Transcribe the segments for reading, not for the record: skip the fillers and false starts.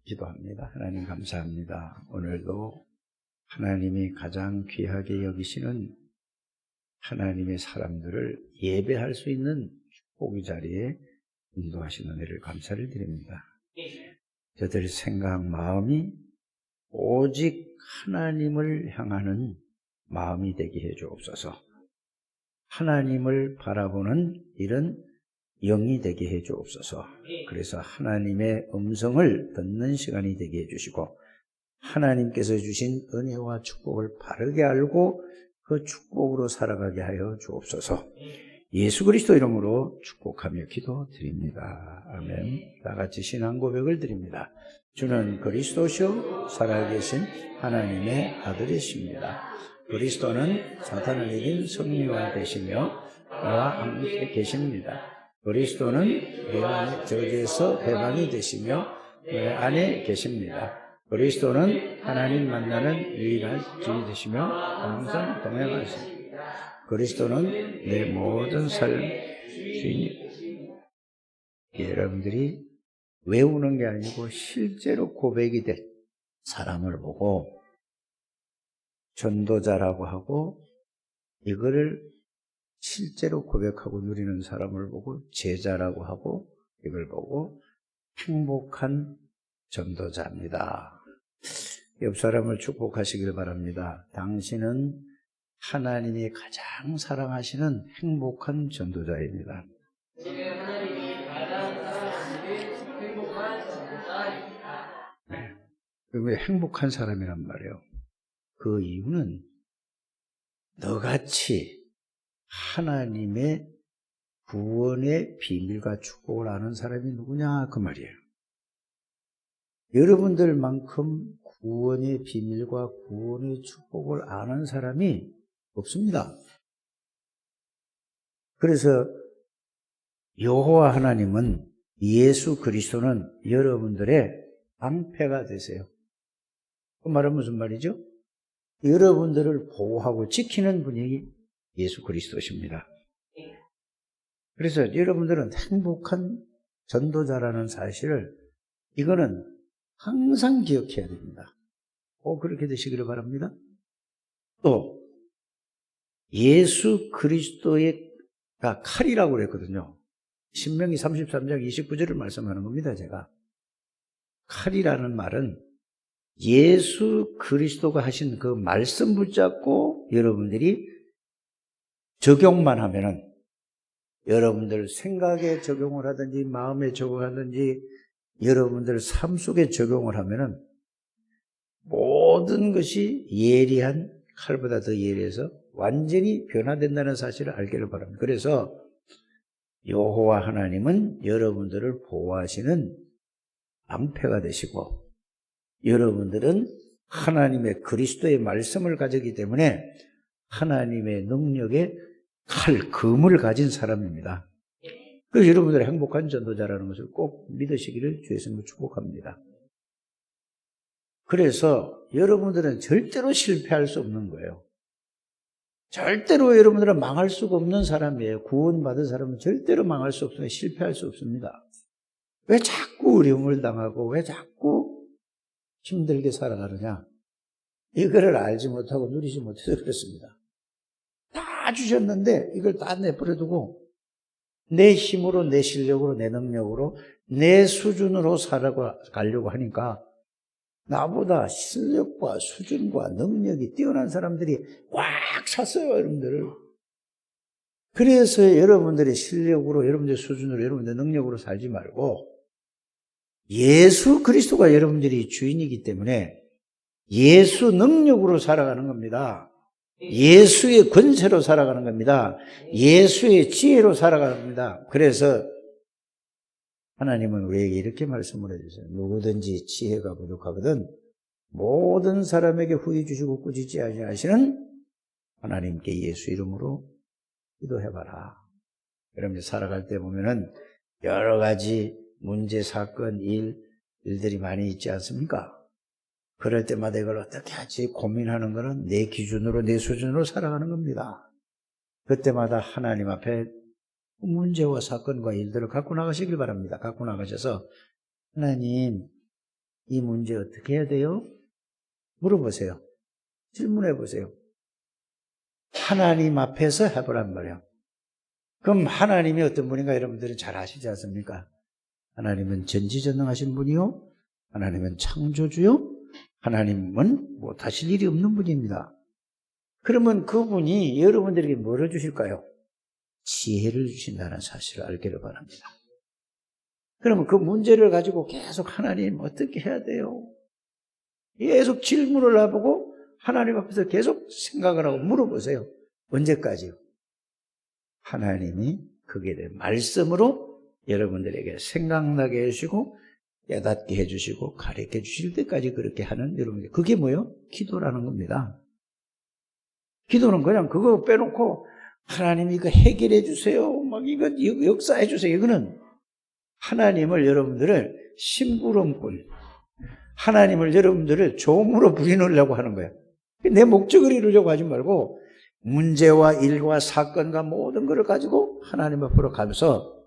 기도합니다. 하나님 감사합니다. 오늘도 하나님이 가장 귀하게 여기시는 하나님의 사람들을 예배할 수 있는 축복의 자리에 인도하시는 은혜를 감사를 드립니다. 저들 생각, 마음이 오직 하나님을 향하는 마음이 되게 해 주옵소서. 하나님을 바라보는 이런 영이 되게 해 주옵소서. 그래서 하나님의 음성을 듣는 시간이 되게 해 주시고 하나님께서 주신 은혜와 축복을 바르게 알고 그 축복으로 살아가게 하여 주옵소서. 예수 그리스도 이름으로 축복하며 기도드립니다. 아멘. 다 같이 신앙 고백을 드립니다. 주는 그리스도시요 살아계신 하나님의 아들이십니다. 그리스도는 사탄을 이긴 승리와 되시며 나와 함께 계십니다. 그리스도는 내 저주에서 해방이 되시며 내 안에 계십니다. 그리스도는 하나님 만나는 유일한 길이 되시며 항상 동행하십니다. 그리스도는 내 모든 삶 주인입니다. 여러분들이 외우는 게 아니고 실제로 고백이 될 사람을 보고 전도자라고 하고 이거를 실제로 고백하고 누리는 사람을 보고 제자라고 하고 이걸 보고 행복한 전도자입니다. 옆 사람을 축복하시길 바랍니다. 당신은 하나님이 가장 사랑하시는 행복한 전도자입니다. 왜 행복한 사람이란 말이에요? 그 이유는 너같이 하나님의 구원의 비밀과 축복을 아는 사람이 누구냐 그 말이에요. 여러분들만큼 구원의 비밀과 구원의 축복을 아는 사람이 없습니다. 그래서 여호와 하나님은 예수 그리스도는 여러분들의 방패가 되세요. 그 말은 무슨 말이죠? 여러분들을 보호하고 지키는 분이 예수 그리스도십니다. 그래서 여러분들은 행복한 전도자라는 사실을 이거는 항상 기억해야 됩니다. 꼭 그렇게 되시기를 바랍니다. 또 예수 그리스도가 칼이라고 그랬거든요. 신명기 33장 29절을 말씀하는 겁니다. 제가 칼이라는 말은 예수 그리스도가 하신 그 말씀 붙잡고 여러분들이 적용만 하면은 여러분들 생각에 적용을 하든지 마음에 적용하든지 여러분들 삶 속에 적용을 하면은 모든 것이 예리한 칼보다 더 예리해서 완전히 변화된다는 사실을 알기를 바랍니다. 그래서 여호와 하나님은 여러분들을 보호하시는 방패가 되시고 여러분들은 하나님의 그리스도의 말씀을 가지기 때문에 하나님의 능력의 칼, 검을 가진 사람입니다. 그래서 여러분들의 행복한 전도자라는 것을 꼭 믿으시기를 주의 이름으로 축복합니다. 그래서 여러분들은 절대로 실패할 수 없는 거예요. 절대로 여러분들은 망할 수가 없는 사람이에요. 구원받은 사람은 절대로 망할 수 없어요. 실패할 수 없습니다. 왜 자꾸 어려움을 당하고 왜 자꾸 힘들게 살아가느냐? 이거를 알지 못하고 누리지 못해서 그렇습니다. 다 주셨는데 이걸 다 내버려두고 내 힘으로 내 실력으로 내 능력으로 내 수준으로 살아가려고 하니까 나보다 실력과 수준과 능력이 뛰어난 사람들이 꽉 찼어요, 여러분들. 그래서 여러분들의 실력으로, 여러분들의 수준으로, 여러분들의 능력으로 살지 말고 예수 그리스도가 여러분들이 주인이기 때문에 예수 능력으로 살아가는 겁니다. 예수의 권세로 살아가는 겁니다. 예수의 지혜로 살아가는 겁니다. 그래서 하나님은 우리에게 이렇게 말씀을 해주세요. 누구든지 지혜가 부족하거든 모든 사람에게 후히 주시고 꾸짖지 아니하시는 하나님께 예수 이름으로 기도해봐라. 여러분들 살아갈 때 보면은 여러 가지 문제, 사건, 일들이 많이 있지 않습니까? 그럴 때마다 이걸 어떻게 하지 고민하는 것은 내 기준으로 내 수준으로 살아가는 겁니다. 그때마다 하나님 앞에 문제와 사건과 일들을 갖고 나가시길 바랍니다. 갖고 나가셔서 하나님 이 문제 어떻게 해야 돼요? 물어보세요. 질문해 보세요. 하나님 앞에서 해보란 말이에요. 그럼 하나님이 어떤 분인가 여러분들은 잘 아시지 않습니까? 하나님은 전지전능하신 분이요, 하나님은 창조주요, 하나님은 못하실 일이 없는 분입니다. 그러면 그분이 여러분들에게 뭐를 주실까요? 지혜를 주신다는 사실을 알기를 바랍니다. 그러면 그 문제를 가지고 계속 하나님 어떻게 해야 돼요? 계속 질문을 해보고 하나님 앞에서 계속 생각을 하고 물어보세요. 언제까지요? 하나님이 거기에 대해 말씀으로 여러분들에게 생각나게 해주시고 깨닫게 해주시고 가르쳐 주실 때까지 그렇게 하는 여러분들, 그게 뭐예요? 기도라는 겁니다. 기도는 그냥 그거 빼놓고 하나님 이거 해결해 주세요, 막 이거 역사해 주세요, 이거는 하나님을 여러분들을 심부름꾼, 하나님을 여러분들을 종으로 부리느려고 하는 거예요. 내 목적을 이루려고 하지 말고 문제와 일과 사건과 모든 것을 가지고 하나님 앞으로 가면서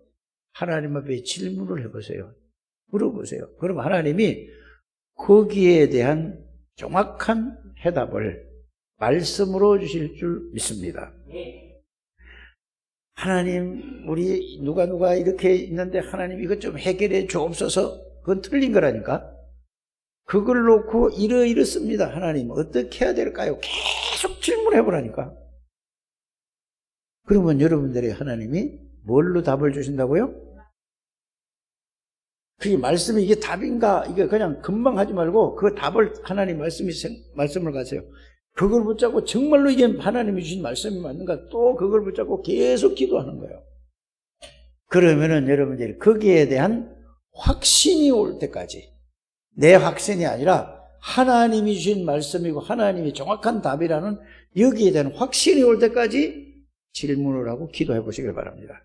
하나님 앞에 질문을 해보세요. 물어보세요. 그럼 하나님이 거기에 대한 정확한 해답을 말씀으로 주실 줄 믿습니다. 하나님, 우리 누가 이렇게 있는데 하나님 이것 좀 해결해 주옵소서. 그건 틀린 거라니까. 그걸 놓고 이렇습니다. 하나님 어떻게 해야 될까요? 계속 질문해 보라니까. 그러면 여러분들이 하나님이 뭘로 답을 주신다고요? 그게 말씀이 이게 답인가? 이게 그냥 금방 하지 말고 그 답을 하나님 말씀을 가세요. 그걸 붙잡고 정말로 이게 하나님이 주신 말씀이 맞는가? 또 그걸 붙잡고 계속 기도하는 거예요. 그러면은 여러분들이 거기에 대한 확신이 올 때까지, 내 확신이 아니라 하나님이 주신 말씀이고 하나님이 정확한 답이라는 여기에 대한 확신이 올 때까지 질문을 하고 기도해 보시길 바랍니다.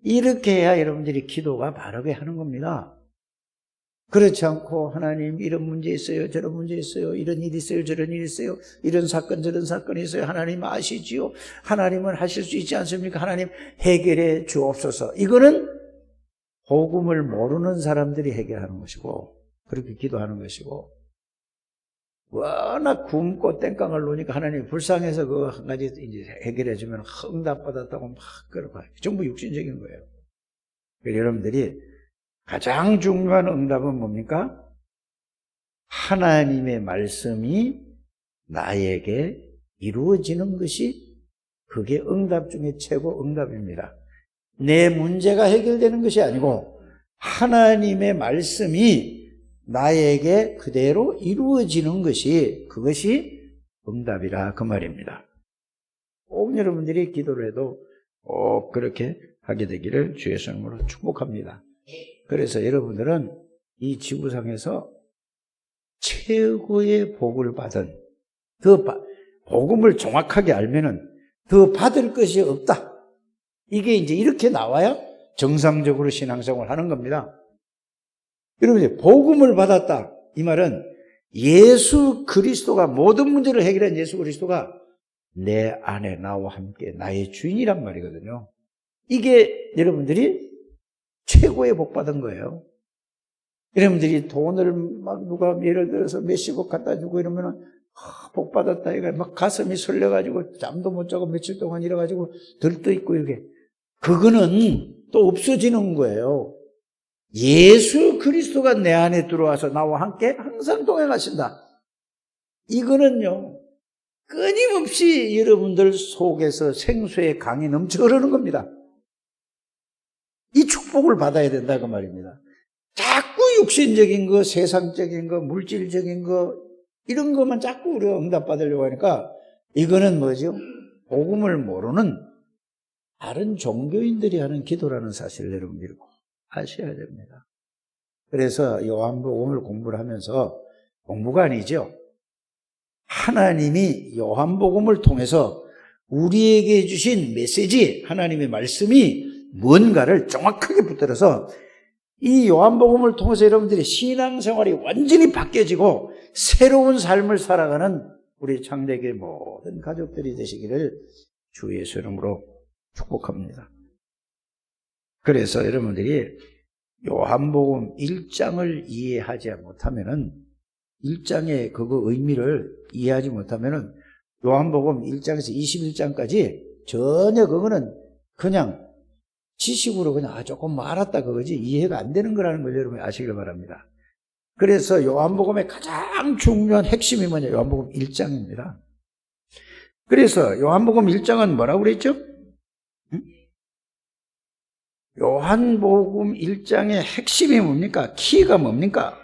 이렇게 해야 여러분들이 기도가 바르게 하는 겁니다. 그렇지 않고 하나님 이런 문제 있어요, 저런 문제 있어요, 이런 일이 있어요, 저런 일이 있어요, 이런 사건 저런 사건이 있어요, 하나님 아시지요? 하나님은 하실 수 있지 않습니까? 하나님 해결해 주옵소서. 이거는 복음을 모르는 사람들이 해결하는 것이고 그렇게 기도하는 것이고, 워낙 굶고 땡깡을 놓으니까 하나님이 불쌍해서 그거 한 가지 이제 해결해 주면 응답받았다고 막 그러고 전부 육신적인 거예요. 그래서 여러분들이 가장 중요한 응답은 뭡니까? 하나님의 말씀이 나에게 이루어지는 것이, 그게 응답 중에 최고 응답입니다. 내 문제가 해결되는 것이 아니고 하나님의 말씀이 나에게 그대로 이루어지는 것이, 그것이 응답이라 그 말입니다. 꼭 여러분들이 기도를 해도 꼭 그렇게 하게 되기를 주의 이름으로 축복합니다. 그래서 여러분들은 이 지구상에서 최고의 복을 받은, 더 복음을 정확하게 알면은 더 받을 것이 없다. 이게 이제 이렇게 나와야 정상적으로 신앙생활을 하는 겁니다. 여러분, 복음을 받았다. 이 말은 예수 그리스도가, 모든 문제를 해결한 예수 그리스도가 내 안에 나와 함께 나의 주인이란 말이거든요. 이게 여러분들이 최고의 복 받은 거예요. 여러분들이 돈을 막 누가 예를 들어서 몇십억 갖다 주고 이러면은 복 받았다 이거 막 가슴이 설레가지고 잠도 못 자고 며칠 동안 이래가지고 들떠 있고 이게, 그거는 또 없어지는 거예요. 예수 그리스도가 내 안에 들어와서 나와 함께 항상 동행하신다. 이거는요, 끊임없이 여러분들 속에서 생수의 강이 넘쳐 흐르는 겁니다. 이 축복을 받아야 된다 그 말입니다. 자꾸 육신적인 거, 세상적인 거, 물질적인 거, 이런 것만 자꾸 우리가 응답받으려고 하니까 이거는 뭐죠? 복음을 모르는 다른 종교인들이 하는 기도라는 사실을 여러분들이 꼭 아셔야 됩니다. 그래서 요한복음을 공부를 하면서, 공부가 아니죠, 하나님이 요한복음을 통해서 우리에게 주신 메시지, 하나님의 말씀이 뭔가를 정확하게 붙들어서 이 요한복음을 통해서 여러분들이 신앙생활이 완전히 바뀌어지고 새로운 삶을 살아가는 우리 창대교회 모든 가족들이 되시기를 주 예수 이름으로 축복합니다. 그래서 여러분들이 요한복음 1장을 이해하지 못하면은 1장의 그거 의미를 이해하지 못하면은 요한복음 1장에서 21장까지 전혀 그거는 그냥 지식으로 그냥 조금 알았다 그거지 이해가 안 되는 거라는 걸 여러분이 아시길 바랍니다. 그래서 요한복음의 가장 중요한 핵심이 뭐냐? 요한복음 1장입니다. 그래서 요한복음 1장은 뭐라고 그랬죠? 요한복음 1장의 핵심이 뭡니까? 키가 뭡니까?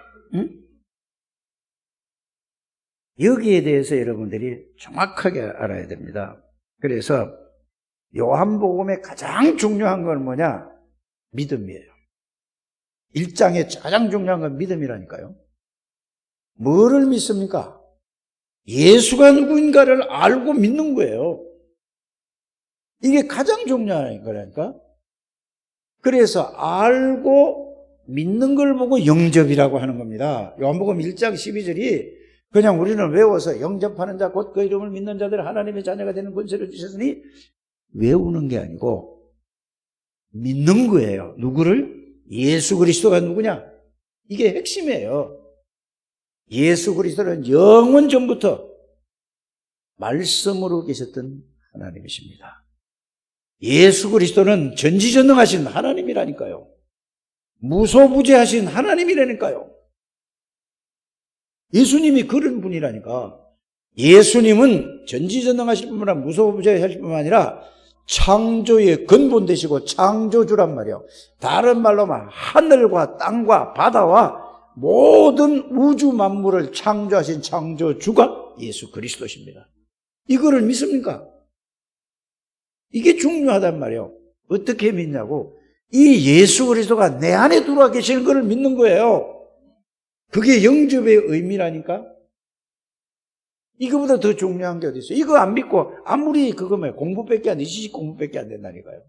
여기에 대해서 여러분들이 정확하게 알아야 됩니다. 그래서 요한복음의 가장 중요한 건 뭐냐? 믿음이에요. 1장의 가장 중요한 건 믿음이라니까요. 뭐를 믿습니까? 예수가 누구인가를 알고 믿는 거예요. 이게 가장 중요한 거라니까. 그래서 알고 믿는 걸 보고 영접이라고 하는 겁니다. 요한복음 1장 12절이 그냥 우리는 외워서 영접하는 자 곧 그 이름을 믿는 자들 하나님의 자녀가 되는 권세를 주셨으니 외우는 게 아니고 믿는 거예요. 누구를? 예수 그리스도가 누구냐? 이게 핵심이에요. 예수 그리스도는 영원 전부터 말씀으로 계셨던 하나님이십니다. 예수 그리스도는 전지전능하신 하나님이라니까요. 무소부재하신 하나님이라니까요. 예수님이 그런 분이라니까. 예수님은 전지전능하실 뿐만 아니라 무소부재하실 뿐만 아니라 창조의 근본 되시고 창조주란 말이에요. 다른 말로 말하면 하늘과 땅과 바다와 모든 우주 만물을 창조하신 창조주가 예수 그리스도십니다. 이거를 믿습니까? 이게 중요하단 말이에요. 어떻게 믿냐고? 이 예수 그리스도가 내 안에 들어와 계시는 것을 믿는 거예요. 그게 영접의 의미라니까? 이거보다 더 중요한 게 어디 있어요? 이거 안 믿고 아무리 그거면 공부밖에 안 돼, 지식 공부밖에 안 된다니까요.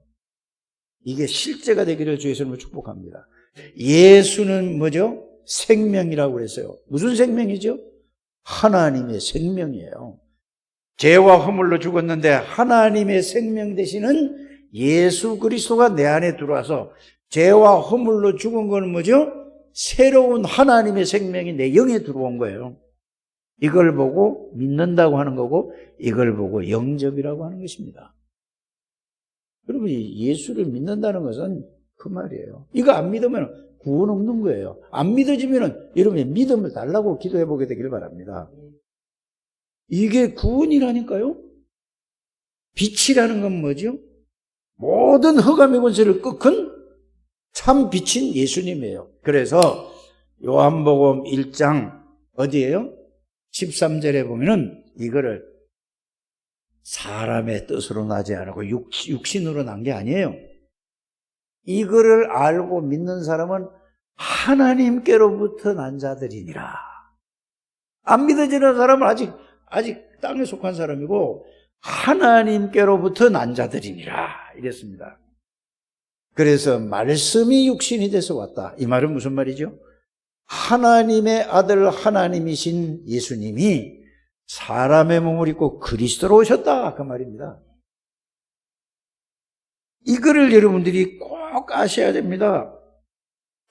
이게 실제가 되기를 주 예수님을 축복합니다. 예수는 뭐죠? 생명이라고 그랬어요. 무슨 생명이죠? 하나님의 생명이에요. 죄와 허물로 죽었는데 하나님의 생명 되시는 예수 그리스도가 내 안에 들어와서 죄와 허물로 죽은 건 뭐죠? 새로운 하나님의 생명이 내 영에 들어온 거예요. 이걸 보고 믿는다고 하는 거고 이걸 보고 영접이라고 하는 것입니다. 여러분이 예수를 믿는다는 것은 그 말이에요. 이거 안 믿으면 구원 없는 거예요. 안 믿어지면 여러분이 믿음을 달라고 기도해 보게 되길 바랍니다. 이게 구원이라니까요. 빛이라는 건 뭐죠? 모든 흑암의 권세를 꺾은 참 빛인 예수님이에요. 그래서 요한복음 1장 어디예요? 13절에 보면은 이거를 사람의 뜻으로 나지 않고 육신으로 난 게 아니에요. 이거를 알고 믿는 사람은 하나님께로부터 난 자들이니라. 안 믿어지는 사람은 아직 땅에 속한 사람이고 하나님께로부터 난 자들이니라 이랬습니다. 그래서 말씀이 육신이 돼서 왔다. 이 말은 무슨 말이죠? 하나님의 아들 하나님이신 예수님이 사람의 몸을 입고 그리스도로 오셨다 그 말입니다. 이거를 여러분들이 꼭 아셔야 됩니다.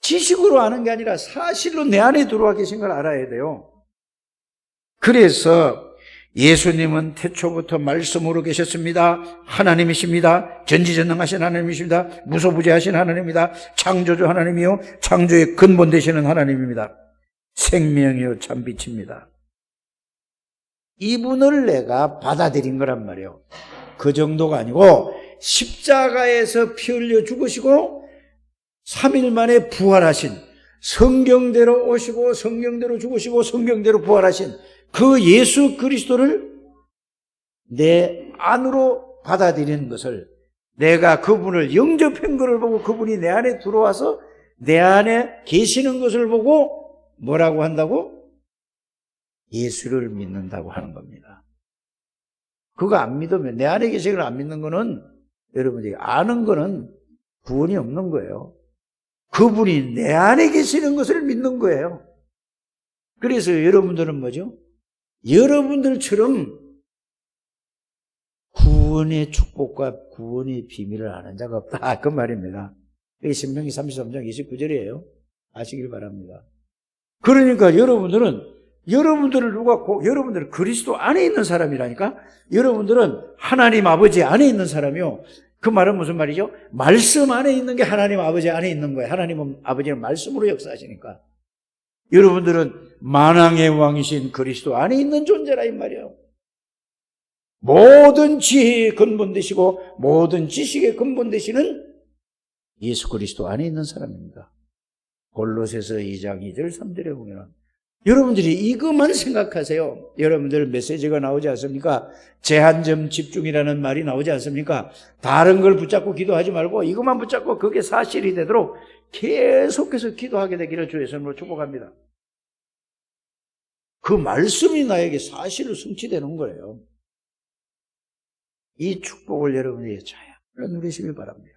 지식으로 아는 게 아니라 사실로 내 안에 들어와 계신 걸 알아야 돼요. 그래서 예수님은 태초부터 말씀으로 계셨습니다. 하나님이십니다. 전지전능하신 하나님이십니다. 무소부재하신 하나님입니다. 창조주 하나님이요 창조의 근본 되시는 하나님입니다. 생명이요 참빛입니다. 이분을 내가 받아들인 거란 말이에요. 그 정도가 아니고 십자가에서 피 흘려 죽으시고 3일 만에 부활하신, 성경대로 오시고 성경대로 죽으시고 성경대로 부활하신 그 예수 그리스도를 내 안으로 받아들이는 것을, 내가 그분을 영접한 것을 보고 그분이 내 안에 들어와서 내 안에 계시는 것을 보고 뭐라고 한다고? 예수를 믿는다고 하는 겁니다. 그거 안 믿으면, 내 안에 계신 걸 안 믿는 거는 여러분들이 아는 거는 구원이 없는 거예요. 그분이 내 안에 계시는 것을 믿는 거예요. 그래서 여러분들은 뭐죠? 여러분들처럼 구원의 축복과 구원의 비밀을 아는 자가 없다 그 말입니다. 이게 신명기 33장 29절이에요. 아시길 바랍니다. 그러니까 여러분들은 그리스도 안에 있는 사람이라니까. 여러분들은 하나님 아버지 안에 있는 사람이요. 그 말은 무슨 말이죠? 말씀 안에 있는 게 하나님 아버지 안에 있는 거예요. 하나님 아버지는 말씀으로 역사하시니까. 여러분들은 만왕의 왕이신 그리스도 안에 있는 존재라 이 말이에요. 모든 지혜의 근본 되시고 모든 지식의 근본 되시는 예수 그리스도 안에 있는 사람입니다. 골로새서 2장 2절 3절에 보면 여러분들이 이것만 생각하세요. 여러분들 메시지가 나오지 않습니까? 제한점 집중이라는 말이 나오지 않습니까? 다른 걸 붙잡고 기도하지 말고 이것만 붙잡고 그게 사실이 되도록 계속해서 기도하게 되기를 주의 이름으로 축복합니다. 그 말씀이 나에게 사실로 성취되는 거예요. 이 축복을 여러분들이 잘 누리시길 바랍니다.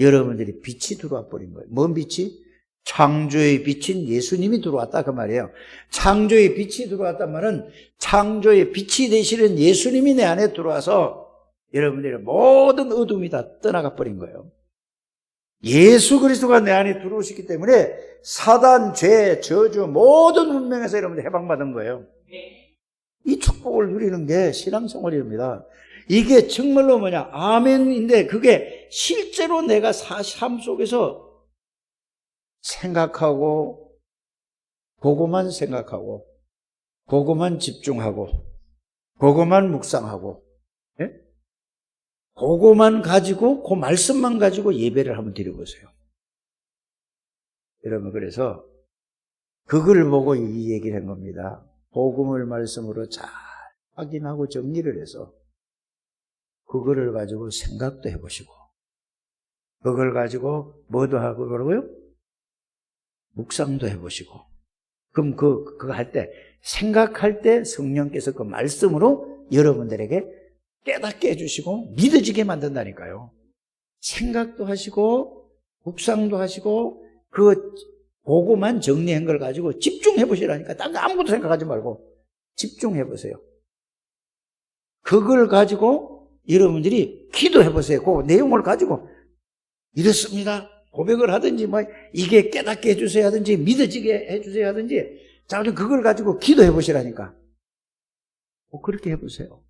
여러분들이 빛이 들어와 버린 거예요. 뭔 빛이? 창조의 빛인 예수님이 들어왔다 그 말이에요. 창조의 빛이 들어왔단 말은 창조의 빛이 되시는 예수님이 내 안에 들어와서 여러분들의 모든 어둠이 다 떠나가 버린 거예요. 예수 그리스도가 내 안에 들어오시기 때문에 사단, 죄, 저주 모든 운명에서 여러분들 해방받은 거예요. 이 축복을 누리는 게 신앙생활입니다. 이게 정말로 뭐냐 아멘인데 그게 실제로 내가 삶 속에서 생각하고 그거만 생각하고 그거만 집중하고 그거만 묵상하고 예? 그거만 가지고 그 말씀만 가지고 예배를 한번 드려보세요. 여러분 그래서 그걸 보고 이 얘기를 한 겁니다. 복음을 말씀으로 잘 확인하고 정리를 해서 그거를 가지고 생각도 해보시고 그걸 가지고 뭐도 하고 그러고요? 묵상도 해보시고 그럼 그거 할 때 생각할 때 성령께서 그 말씀으로 여러분들에게 깨닫게 해주시고 믿어지게 만든다니까요. 생각도 하시고 묵상도 하시고 그거만 정리한 걸 가지고 집중해 보시라니까. 딴 거 아무것도 생각하지 말고 집중해 보세요. 그걸 가지고 여러분들이 기도해 보세요. 그 내용을 가지고 이렇습니다. 고백을 하든지 뭐 이게 깨닫게 해주세요 하든지 믿어지게 해주세요 하든지 자, 그걸 가지고 기도해 보시라니까. 그렇게 해보세요.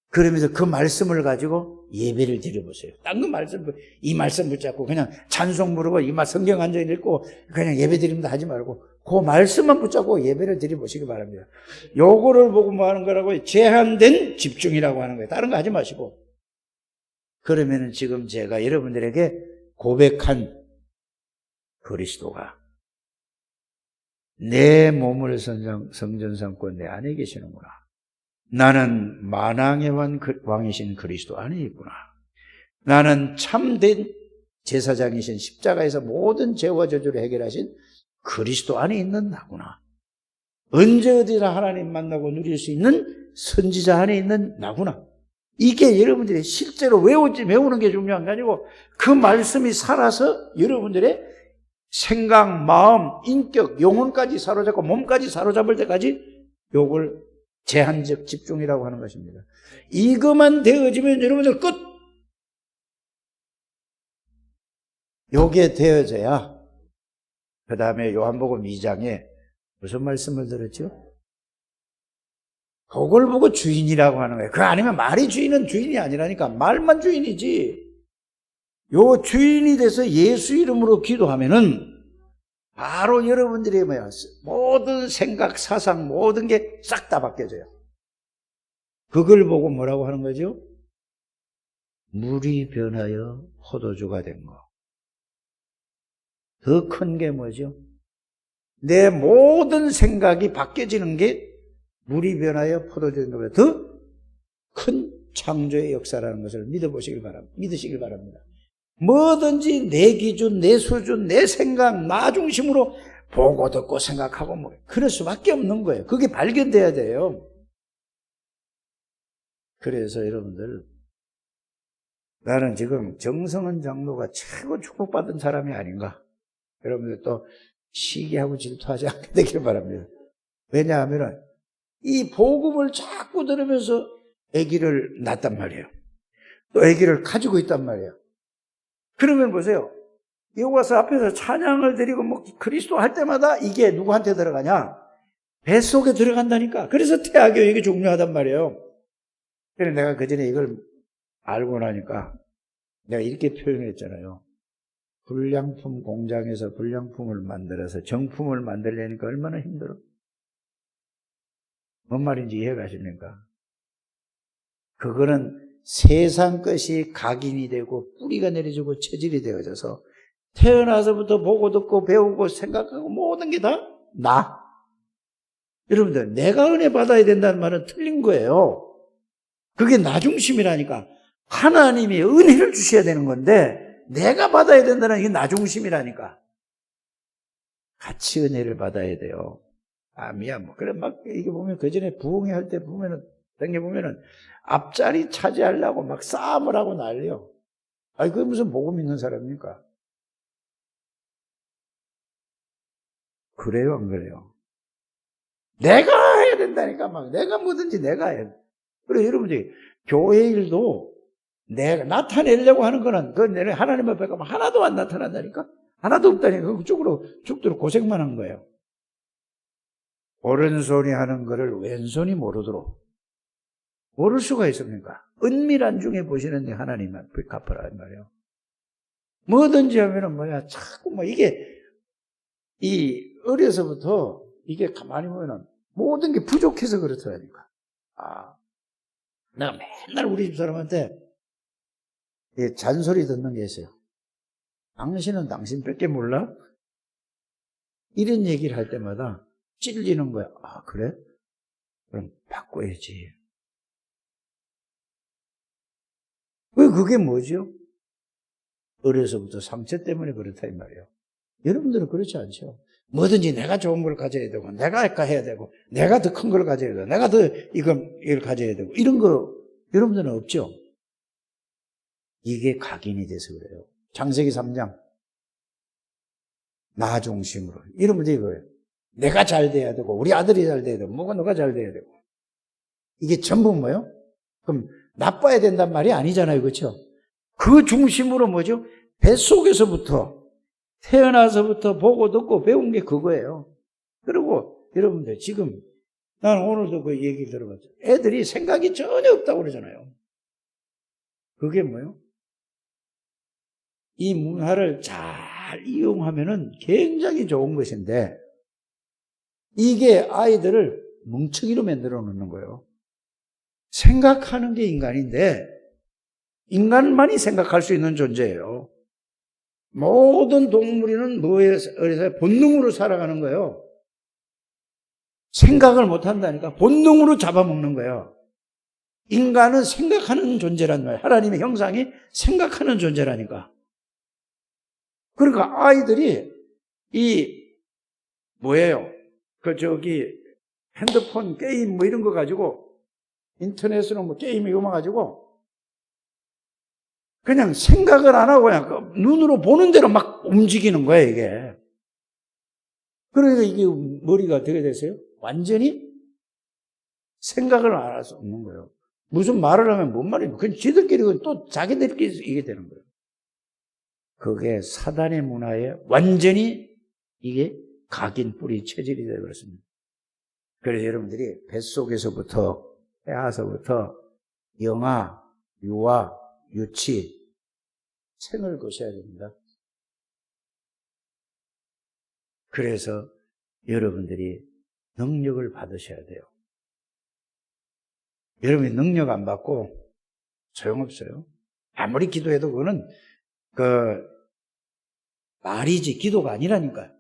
그러면서 그 말씀을 가지고 예배를 드려보세요. 딴 거 이 말씀 붙잡고 그냥 찬송 부르고 이 말 성경 앉아 읽고 그냥 예배 드립니다 하지 말고 그 말씀만 붙잡고 예배를 드려보시기 바랍니다. 요거를 보고 뭐 하는 거라고 제한된 집중이라고 하는 거예요. 다른 거 하지 마시고. 그러면은 지금 제가 여러분들에게 고백한 그리스도가 내 몸을 성전 삼고 내 안에 계시는구나. 나는 만왕의 왕이신 그리스도 안에 있구나. 나는 참된 제사장이신 십자가에서 모든 죄와 저주를 해결하신 그리스도 안에 있는 나구나. 언제 어디나 하나님 만나고 누릴 수 있는 선지자 안에 있는 나구나. 이게 여러분들이 실제로 외우는 게 중요한 게 아니고 그 말씀이 살아서 여러분들의 생각, 마음, 인격, 영혼까지 사로잡고 몸까지 사로잡을 때까지 요걸 제한적 집중이라고 하는 것입니다. 이것만 되어지면 여러분들 끝! 요게 되어져야 그 다음에 요한복음 2장에 무슨 말씀을 들었죠? 그걸 보고 주인이라고 하는 거예요. 그 아니면 말이 주인이 아니라니까. 말만 주인이지. 요 주인이 돼서 예수 이름으로 기도하면은 바로 여러분들의 모든 생각, 사상, 모든 게 싹 다 바뀌어져요. 그걸 보고 뭐라고 하는 거죠? 물이 변하여 포도주가 된 거. 더 큰 게 뭐죠? 내 모든 생각이 바뀌어지는 게 물이 변하여 포도주가 된 것보다 더 큰 창조의 역사라는 것을 믿으시길 바랍니다. 뭐든지 내 기준, 내 수준, 내 생각, 나 중심으로 보고 듣고 생각하고 뭐 그럴 수밖에 없는 거예요. 그게 발견돼야 돼요. 그래서 여러분들 나는 지금 정성은 장로가 최고 축복받은 사람이 아닌가. 여러분들 또 시기하고 질투하지 않게 되길 바랍니다. 왜냐하면 이 복음을 자꾸 들으면서 아기를 낳았단 말이에요. 또 아기를 가지고 있단 말이에요. 그러면 보세요. 여기 와서 앞에서 찬양을 드리고 뭐 그리스도 할 때마다 이게 누구한테 들어가냐? 뱃속에 들어간다니까. 그래서 태아교육이 중요하단 말이에요. 그래서 내가 그전에 이걸 알고 나니까 내가 이렇게 표현했잖아요. 불량품 공장에서 불량품을 만들어서 정품을 만들려니까 얼마나 힘들어. 뭔 말인지 이해가십니까? 그거는 세상 것이 각인이 되고 뿌리가 내려지고 체질이 되어져서 태어나서부터 보고 듣고 배우고 생각하고 모든 게 다 나. 여러분들, 내가 은혜 받아야 된다는 말은 틀린 거예요. 그게 나 중심이라니까. 하나님이 은혜를 주셔야 되는 건데 내가 받아야 된다는 게 나 중심이라니까. 같이 은혜를 받아야 돼요. 미안. 그래, 막, 이게 보면, 그 전에 부흥회 할 때 보면은, 당겨보면은, 앞자리 차지하려고 막 싸움을 하고 난리요. 그게 무슨 복음 있는 사람입니까? 그래요, 안 그래요? 내가 해야 된다니까, 막. 내가 뭐든지 내가 해야 돼. 그래, 여러분들이, 교회 일도 내가 나타내려고 하는 거는, 그건 하나님 앞에 가면 하나도 안 나타난다니까? 하나도 없다니까. 그쪽으로 죽도록 고생만 한 거예요. 오른손이 하는 거를 왼손이 모르도록. 모를 수가 있습니까? 은밀한 중에 보시는데 하나님 앞에 갚으라 말이에요. 뭐든지 하면은 자꾸 이게, 어려서부터 이게 가만히 보면은 모든 게 부족해서 그렇다니까. 내가 맨날 우리 집 사람한테 잔소리 듣는 게 있어요. 당신은 당신밖에 몰라? 이런 얘기를 할 때마다 찔리는 거야. 그래? 그럼 바꿔야지. 왜 그게 뭐죠? 어려서부터 상처 때문에 그렇다 이 말이에요. 여러분들은 그렇지 않죠? 뭐든지 내가 좋은 걸 가져야 되고, 내가 해야 되고, 내가 더 큰 걸 가져야 되고, 내가 더 이걸 가져야 되고, 이런 거 여러분들은 없죠? 이게 각인이 돼서 그래요. 창세기 3장. 나 중심으로. 이러면 이거예요. 내가 잘 돼야 되고, 우리 아들이 잘 돼야 되고, 누가 잘 돼야 되고. 이게 전부 뭐예요? 그럼 나빠야 된단 말이 아니잖아요. 그렇죠? 그 중심으로 뭐죠? 뱃속에서부터 태어나서부터 보고 듣고 배운 게 그거예요. 그리고 여러분들 지금 나는 오늘도 그 얘기 들어봤죠. 애들이 생각이 전혀 없다고 그러잖아요. 그게 뭐예요? 이 문화를 잘 이용하면은 굉장히 좋은 것인데 이게 아이들을 멍청이로 만들어 놓는 거예요. 생각하는 게 인간인데 인간만이 생각할 수 있는 존재예요. 모든 동물이는 뭐에서 본능으로 살아가는 거예요. 생각을 못 한다니까. 본능으로 잡아먹는 거예요. 인간은 생각하는 존재란 말이에요. 하나님의 형상이 생각하는 존재라니까. 그러니까 아이들이 뭐예요? 핸드폰 게임 뭐 이런 거 가지고 인터넷으로 뭐 게임 이거 가지고 그냥 생각을 안 하고 그냥 눈으로 보는 대로 막 움직이는 거예요, 이게. 그러니까 이게 머리가 어떻게 되세요? 완전히 생각을 안 할 수 없는 거예요. 무슨 말을 하면 뭔 말이에요? 그냥 지들끼리 또 자기들끼리 이게 되는 거예요. 그게 사단의 문화에 완전히 이게 각인 뿌리 체질이 되어 버렸습니다. 그래서 여러분들이 뱃속에서부터 태아서부터 영아, 유아, 유치 생을 거셔야 됩니다. 그래서 여러분들이 능력을 받으셔야 돼요. 여러분이 능력 안 받고 소용없어요. 아무리 기도해도 그거는 말이지 기도가 아니라니까요.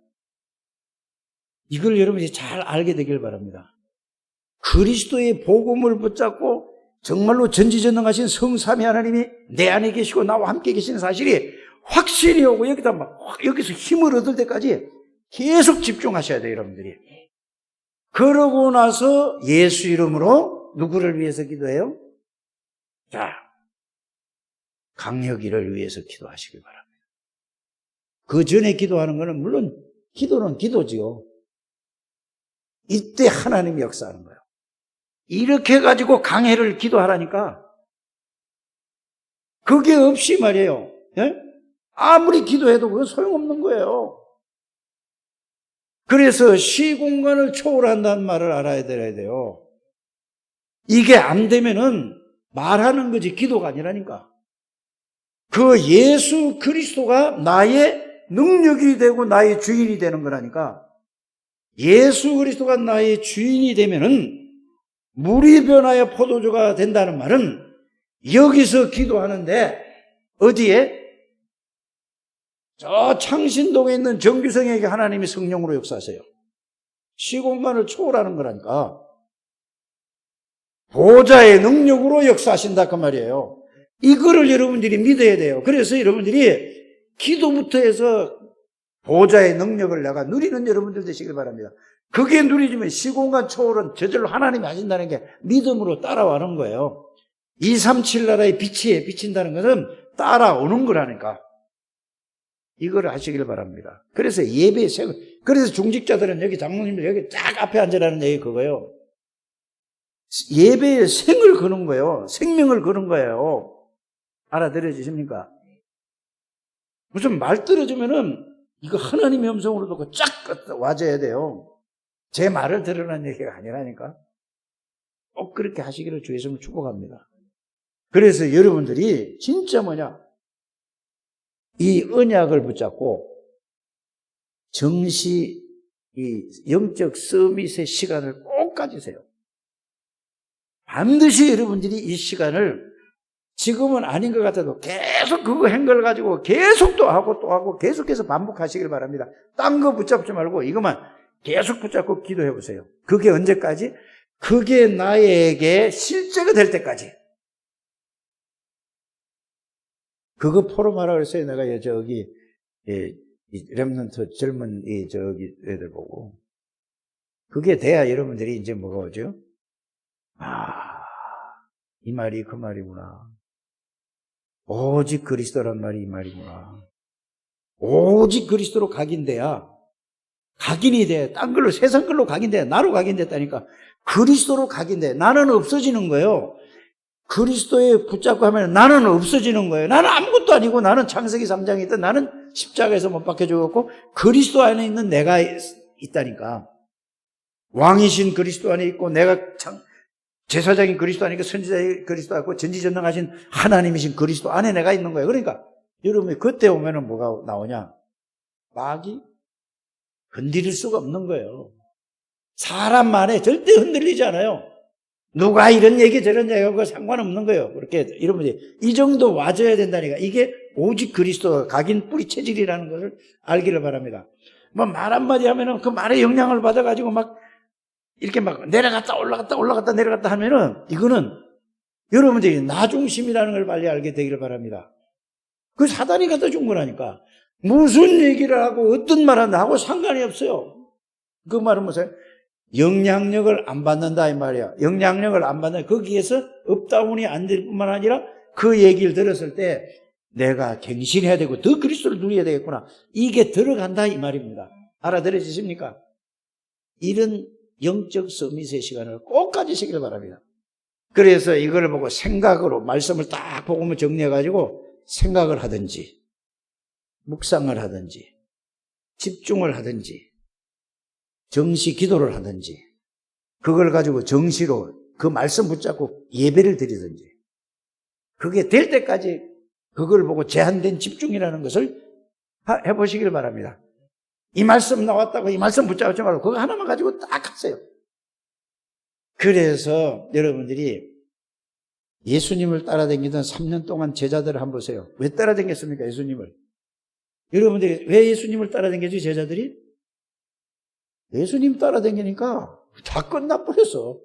이걸 여러분이 잘 알게 되길 바랍니다. 그리스도의 복음을 붙잡고 정말로 전지전능하신 성삼위 하나님이 내 안에 계시고 나와 함께 계시는 사실이 확신이 오고 여기서 힘을 얻을 때까지 계속 집중하셔야 돼요, 여러분들이. 그러고 나서 예수 이름으로 누구를 위해서 기도해요? 강혁이를 위해서 기도하시길 바랍니다. 그 전에 기도하는 거는 물론 기도는 기도지요. 이때 하나님이 역사하는 거예요. 이렇게 가지고 강해를 기도하라니까. 그게 없이 말이에요. 예? 아무리 기도해도 그건 소용없는 거예요. 그래서 시공간을 초월한다는 말을 알아야 돼요. 이게 안 되면은 말하는 거지 기도가 아니라니까. 그 예수 그리스도가 나의 능력이 되고 나의 주인이 되는 거라니까. 예수 그리스도가 나의 주인이 되면은 물이 변하여 포도주가 된다는 말은 여기서 기도하는데 어디에? 저 창신동에 있는 정규성에게 하나님이 성령으로 역사하세요. 시공간을 초월하는 거라니까. 보좌의 능력으로 역사하신다 그 말이에요. 이거를 여러분들이 믿어야 돼요. 그래서 여러분들이 기도부터 해서 보좌의 능력을 내가 누리는 여러분들 되시길 바랍니다. 그게 누리지면 시공간 초월은 저절로 하나님이 하신다는 게 믿음으로 따라와는 거예요. 237 나라의 빛에 비친다는 것은 따라오는 거라니까. 이걸 하시길 바랍니다. 그래서 예배의 생을, 그래서 중직자들은 여기 장로님들 여기 쫙 앞에 앉으라는 얘기 그거예요. 예배의 생을 거는 거예요. 생명을 거는 거예요. 알아들어지십니까? 무슨 말 떨어지면은 이거 하나님의 음성으로 듣고 쫙 와줘야 돼요. 제 말을 들으라는 얘기가 아니라니까. 꼭 그렇게 하시기를 주 예수님을 축복합니다. 그래서 여러분들이 진짜 이 언약을 붙잡고 정시 이 영적 서밋의 시간을 꼭 가지세요. 반드시 여러분들이 이 시간을 지금은 아닌 것 같아도 계속 그거 한 걸 가지고 계속 또 하고 계속해서 반복하시길 바랍니다. 딴 거 붙잡지 말고 이것만 계속 붙잡고 기도해 보세요. 그게 언제까지? 그게 나에게 실제가 될 때까지. 그거 포럼하라고 했어요. 내가 저기 렘넌트 젊은 저기 애들 보고. 그게 돼야 여러분들이 이제 뭐가 오죠? 이 말이 그 말이구나. 오직 그리스도란 말이 이 말이구나. 오직 그리스도로 각인돼야, 각인이 돼. 딴 걸로, 세상 걸로 각인돼. 나로 각인됐다니까. 그리스도로 각인돼. 나는 없어지는 거예요. 그리스도에 붙잡고 하면 나는 없어지는 거예요. 나는 아무것도 아니고 나는 창세기 3장에 있던 나는 십자가에서 못 박혀 죽었고 그리스도 안에 있는 내가 있다니까. 왕이신 그리스도 안에 있고 내가 제사장인 그리스도 아니고 선지자인 그리스도 같고 전지전능하신 하나님이신 그리스도 안에 내가 있는 거예요. 그러니까 여러분이 그때 오면은 뭐가 나오냐? 마귀 건드릴 수가 없는 거예요. 사람 말에 절대 흔들리지 않아요. 누가 이런 얘기 저런 얘기하고 상관없는 거예요. 그렇게 여러분이 이 정도 와줘야 된다니까. 이게 오직 그리스도 각인 뿌리 체질이라는 것을 알기를 바랍니다. 뭐 말 한마디 하면은 그 말에 영향을 받아가지고 막 이렇게 막 올라갔다 내려갔다 하면은 이거는 여러분들이 나 중심이라는 걸 빨리 알게 되기를 바랍니다. 그 사단이 갖다 준 거라니까. 무슨 얘기를 하고 어떤 말을 하고 상관이 없어요. 그 말은 무슨 영향력을 안 받는다 이 말이야. 영향력을 안 받는 거기에서 업다운이 안 될 뿐만 아니라 그 얘기를 들었을 때 내가 갱신해야 되고 더 그리스도를 누려야 되겠구나. 이게 들어간다 이 말입니다. 알아들으십니까? 이런 영적 서밋의 시간을 꼭 가지시길 바랍니다. 그래서 이걸 보고 생각으로 말씀을 딱 보고 정리해가지고 생각을 하든지 묵상을 하든지 집중을 하든지 정시 기도를 하든지 그걸 가지고 정시로 그 말씀 붙잡고 예배를 드리든지 그게 될 때까지 그걸 보고 제한된 집중이라는 것을 해보시길 바랍니다. 이 말씀 나왔다고 이 말씀 붙잡지 말고 그거 하나만 가지고 딱 하세요. 그래서 여러분들이 예수님을 따라다니던 3년 동안 제자들을 한번 보세요. 왜 따라다녔습니까? 예수님을. 여러분들이 왜 예수님을 따라다녔지 제자들이? 예수님 따라다니니까 다 끝나버렸어.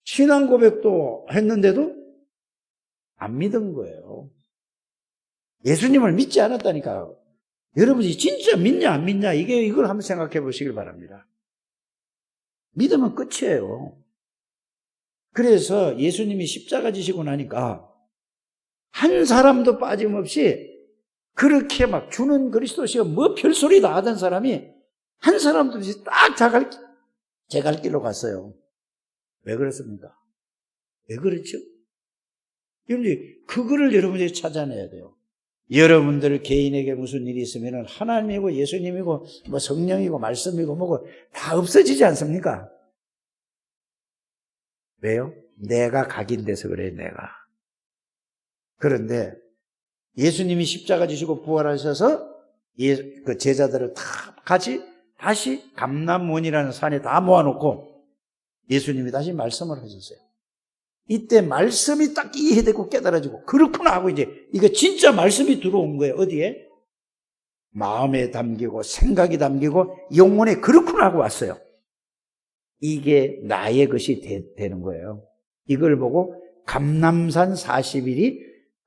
신앙 고백도 했는데도 안 믿은 거예요. 예수님을 믿지 않았다니까. 여러분이 진짜 믿냐 안 믿냐 이걸 한번 생각해 보시길 바랍니다. 믿으면 끝이에요. 그래서 예수님이 십자가 지시고 나니까 한 사람도 빠짐없이 그렇게 막 주는 그리스도시가 뭐 별소리 다 하던 사람이 한 사람도 없이 딱 제 갈 길로 갔어요. 왜 그렇습니까? 왜 그렇죠? 여러분들 그거를 여러분들이 찾아내야 돼요. 여러분들 개인에게 무슨 일이 있으면 하나님이고 예수님이고 뭐 성령이고 말씀이고 뭐고 다 없어지지 않습니까? 왜요? 내가 각인돼서 그래, 내가. 그런데 예수님이 십자가 지시고 부활하셔서 그 제자들을 다 같이 다시 감람원이라는 산에 다 모아놓고 예수님이 다시 말씀을 하셨어요. 이때 말씀이 딱 이해되고 깨달아지고 그렇구나 하고 이제 이거 진짜 말씀이 들어온 거예요. 어디에? 마음에 담기고 생각이 담기고 영혼에 그렇구나 하고 왔어요. 이게 나의 것이 되는 거예요. 이걸 보고 감람산 40일이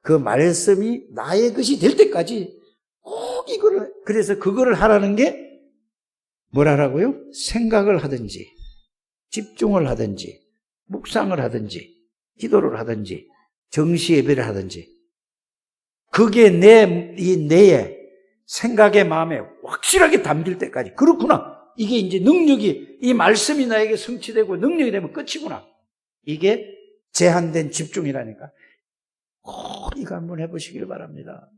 그 말씀이 나의 것이 될 때까지 꼭 이거를, 그래서 그거를 하라는 게 뭐라고요? 생각을 하든지 집중을 하든지 묵상을 하든지 기도를 하든지 정시 예배를 하든지 그게 내의 생각의 마음에 확실하게 담길 때까지 그렇구나. 이게 이제 능력이, 이 말씀이 나에게 성취되고 능력이 되면 끝이구나. 이게 제한된 집중이라니까. 꼭 이거 한번 해보시길 바랍니다.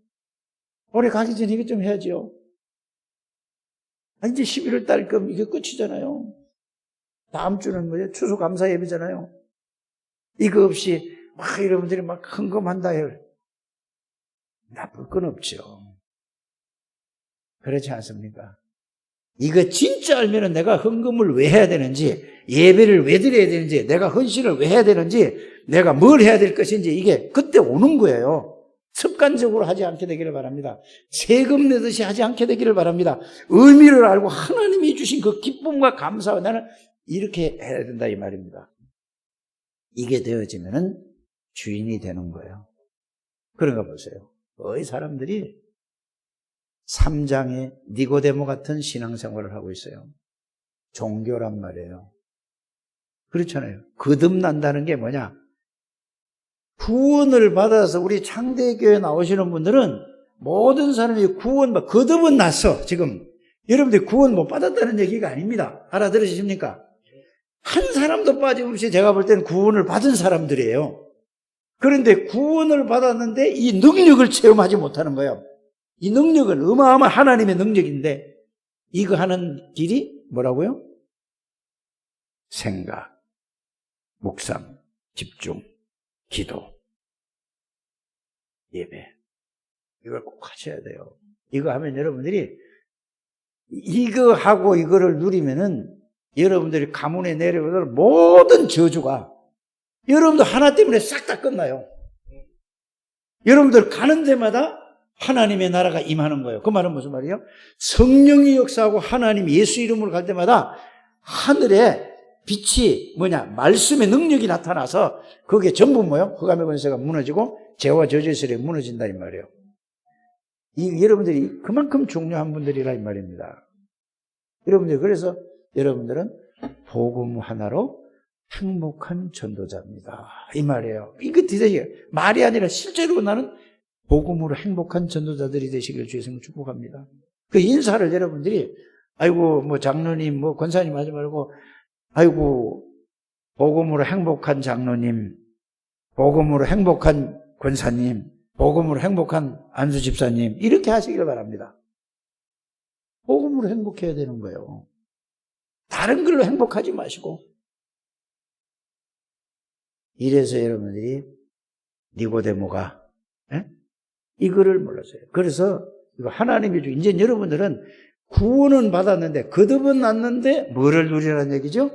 올해 가기 전에 이거 좀 해야죠. 이제 11월 달 그럼 이게 끝이잖아요. 다음 주는 뭐예요? 추수감사 예배잖아요. 이거 없이 막 여러분들이 막 헌금한다 해요. 나쁠 건 없죠. 그렇지 않습니까? 이거 진짜 알면은 내가 헌금을 왜 해야 되는지, 예배를 왜 드려야 되는지, 내가 헌신을 왜 해야 되는지, 내가 뭘 해야 될 것인지 이게 그때 오는 거예요. 습관적으로 하지 않게 되기를 바랍니다. 세금 내듯이 하지 않게 되기를 바랍니다. 의미를 알고 하나님이 주신 그 기쁨과 감사와 나는 이렇게 해야 된다 이 말입니다. 이게 되어지면은 주인이 되는 거예요. 그런가 보세요. 거의 사람들이 3장의 니고데모 같은 신앙생활을 하고 있어요. 종교란 말이에요. 그렇잖아요. 거듭난다는 게 뭐냐? 구원을 받아서 우리 창대교회 나오시는 분들은 모든 사람이 거듭은 났어. 지금 여러분들이 구원 못 받았다는 얘기가 아닙니다. 알아들으십니까? 한 사람도 빠짐없이 제가 볼 때는 구원을 받은 사람들이에요. 그런데 구원을 받았는데 이 능력을 체험하지 못하는 거예요. 이 능력은 어마어마한 하나님의 능력인데 이거 하는 길이 뭐라고요? 생각, 묵상, 집중, 기도, 예배. 이걸 꼭 하셔야 돼요. 이거 하면 여러분들이 이거 하고 이거를 누리면은 여러분들이 가문에 내려오는 모든 저주가 여러분들 하나 때문에 싹 다 끝나요. 여러분들 가는 데마다 하나님의 나라가 임하는 거예요. 그 말은 무슨 말이에요? 성령이 역사하고 하나님 예수 이름으로 갈 때마다 하늘에 빛이 말씀의 능력이 나타나서 그게 전부 흑암의 권세가 무너지고 죄와 저주의 세력이 무너진다 이 말이에요. 여러분들이 그만큼 중요한 분들이라 이 말입니다. 그래서 여러분들은 복음 하나로 행복한 전도자입니다. 이 말이에요. 이거 말이 아니라 실제로 나는 복음으로 행복한 전도자들이 되시길 주의 이름으로 축복합니다. 그 인사를 여러분들이 아이고 장로님 권사님 하지 말고 아이고 복음으로 행복한 장로님, 복음으로 행복한 권사님, 복음으로 행복한 안수 집사님 이렇게 하시길 바랍니다. 복음으로 행복해야 되는 거예요. 다른 걸로 행복하지 마시고. 이래서 여러분들이 니고데모가 이거를 몰랐어요. 그래서 이거 하나님이 이제 여러분들은 구원은 받았는데 거듭은 났는데 뭐를 누리라는 얘기죠?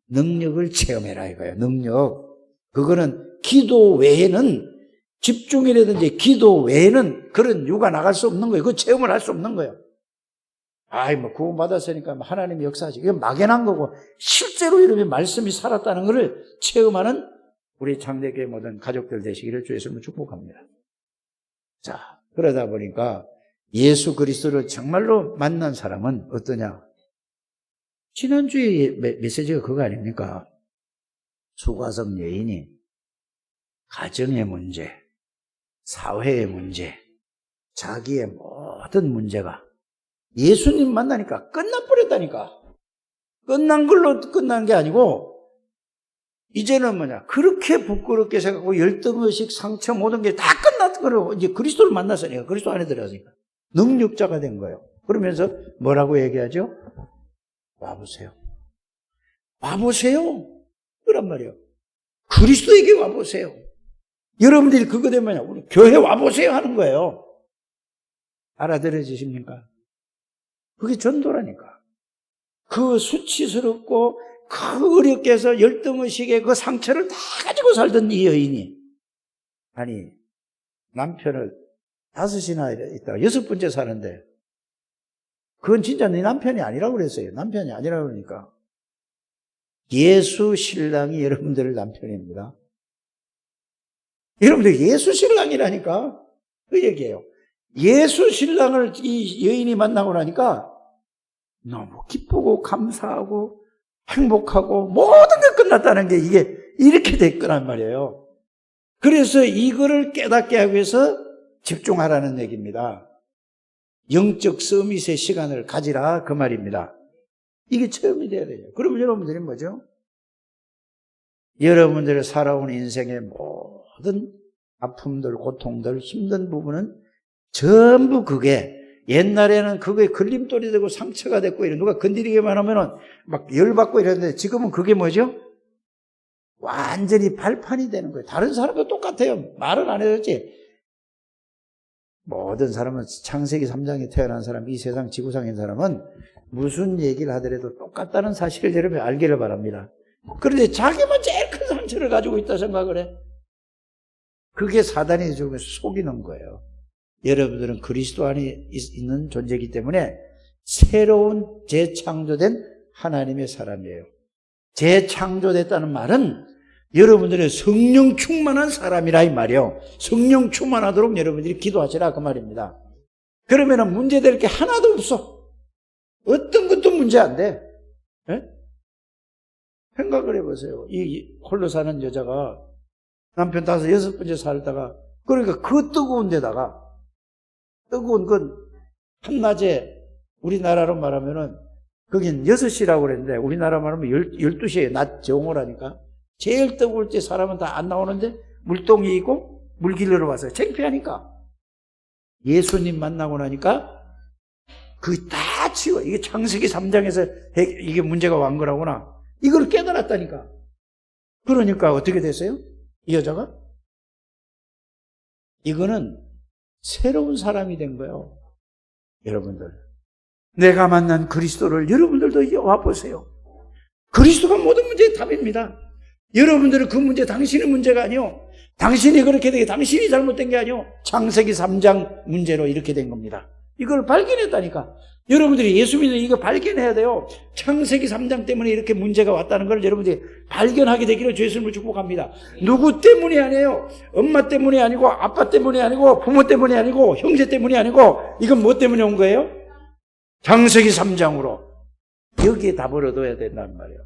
능력을 체험해라 이거예요. 능력. 그거는 기도 외에는 집중이라든지 기도 외에는 그런 유가 나갈 수 없는 거예요. 그 체험을 할 수 없는 거예요. 구원 받았으니까 하나님이 역사하지. 이건 막연한 거고 실제로 이렇게 말씀이 살았다는 것을 체험하는 우리 창대교회 모든 가족들 되시기를 주의 이름으로 축복합니다. 자, 그러다 보니까 예수 그리스도를 정말로 만난 사람은 어떠냐? 지난주에 메시지가 그거 아닙니까? 수가성 여인이 가정의 문제, 사회의 문제, 자기의 모든 문제가 예수님 만나니까 끝나버렸다니까. 끝난 걸로 끝난 게 아니고 이제는 뭐냐? 그렇게 부끄럽게 생각하고 열등의식, 상처 모든 게 다 끝났던 거로 이제 그리스도를 만났으니까, 그리스도 안에 들어가니까 능력자가 된 거예요. 그러면서 뭐라고 얘기하죠? 와보세요. 와보세요. 그란 말이에요. 그리스도에게 와보세요. 여러분들이 그거 되면 우리 교회 와보세요 하는 거예요. 알아들어지십니까? 그게 전도라니까. 그 수치스럽고 그 어렵게 해서 열등의식의 그 상처를 다 가지고 살던 이 여인이, 아니 남편을 5이나 있다가 6번째 사는데, 그건 진짜 네 남편이 아니라고 그랬어요. 남편이 아니라고 그러니까. 예수 신랑이 여러분들의 남편입니다. 여러분들 예수 신랑이라니까. 그 얘기예요. 예수 신랑을 이 여인이 만나고 나니까 너무 기쁘고 감사하고 행복하고 모든 게 끝났다는 게 이게 이렇게 됐거란 말이에요. 그래서 이거를 깨닫게 하기 위해서 집중하라는 얘기입니다. 영적 서밋의 시간을 가지라 그 말입니다. 이게 체험이 돼야 돼요. 그러면 여러분들이 뭐죠? 여러분들이 살아온 인생의 모든 아픔들, 고통들, 힘든 부분은 전부 그게 옛날에는 그게 걸림돌이 되고 상처가 됐고 이런 누가 건드리기만 하면은 막 열받고 이랬는데 지금은 그게 뭐죠? 완전히 발판이 되는 거예요. 다른 사람도 똑같아요. 말은 안 해줬지. 모든 사람은 창세기 3장에 태어난 사람, 이 세상 지구상에 있는 사람은 무슨 얘기를 하더라도 똑같다는 사실을 여러분이 알기를 바랍니다. 그런데 자기만 제일 큰 상처를 가지고 있다 생각을 해. 그게 사단이 좀 속이는 거예요. 여러분들은 그리스도 안에 있는 존재이기 때문에 새로운 재창조된 하나님의 사람이에요. 재창조됐다는 말은 여러분들의 성령 충만한 사람이라 이 말이에요. 성령 충만하도록 여러분들이 기도하시라 그 말입니다. 그러면 문제될 게 하나도 없어. 어떤 것도 문제 안 돼. 네? 생각을 해보세요. 이 홀로 사는 여자가 남편 5, 6번째 살다가, 그러니까 그 뜨거운 데다가 뜨거운 건 한낮에 우리나라로 말하면은 거긴 6시라고 그랬는데 우리나라 말하면 12시에 낮 정오라니까. 제일 뜨거울 때 사람은 다 안 나오는데 물동이 있고 물길로 와서 창피하니까 예수님 만나고 나니까 그게 다 치워. 이게 창세기 3장에서 이게 문제가 왔 거라구나. 이걸 깨달았다니까. 그러니까 어떻게 됐어요? 이 여자가? 이거는 새로운 사람이 된 거예요. 여러분들. 내가 만난 그리스도를 여러분들도 와보세요. 그리스도가 모든 문제의 답입니다. 여러분들은 그 문제 당신의 문제가 아니요. 당신이 그렇게 되게 당신이 잘못된 게 아니요. 창세기 3장 문제로 이렇게 된 겁니다. 이걸 발견했다니까. 여러분들이 예수 믿는 이거 발견해야 돼요. 창세기 3장 때문에 이렇게 문제가 왔다는 걸 여러분들이 발견하게 되기를 주 예수님을 축복합니다. 누구 때문이 아니에요. 엄마 때문이 아니고 아빠 때문이 아니고 부모 때문이 아니고 형제 때문이 아니고 이건 뭐 때문에 온 거예요? 창세기 3장으로. 여기에 답을 얻어야 된다는 말이에요.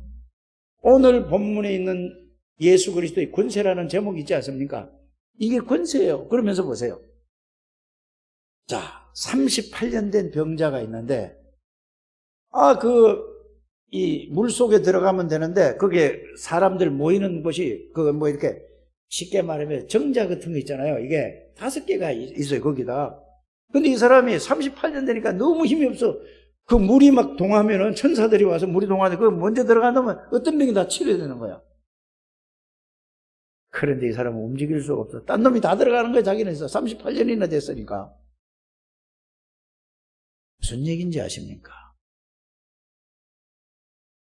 오늘 본문에 있는 예수 그리스도의 권세라는 제목이 있지 않습니까? 이게 권세예요. 그러면서 보세요. 자, 38년 된 병자가 있는데, 이 물속에 들어가면 되는데, 그게 사람들 모이는 곳이, 뭐 이렇게 쉽게 말하면 정자 같은 거 있잖아요. 이게 5개가 있어요, 거기다. 근데 이 사람이 38년 되니까 너무 힘이 없어. 그 물이 막 동하면은 천사들이 와서 물이 동하는데, 그 먼저 들어간다면 어떤 병이 다 치료되는 거야. 그런데 이 사람은 움직일 수가 없어. 딴 놈이 다 들어가는 거야, 자기는. 38년이나 됐으니까. 무슨 얘기인지 아십니까?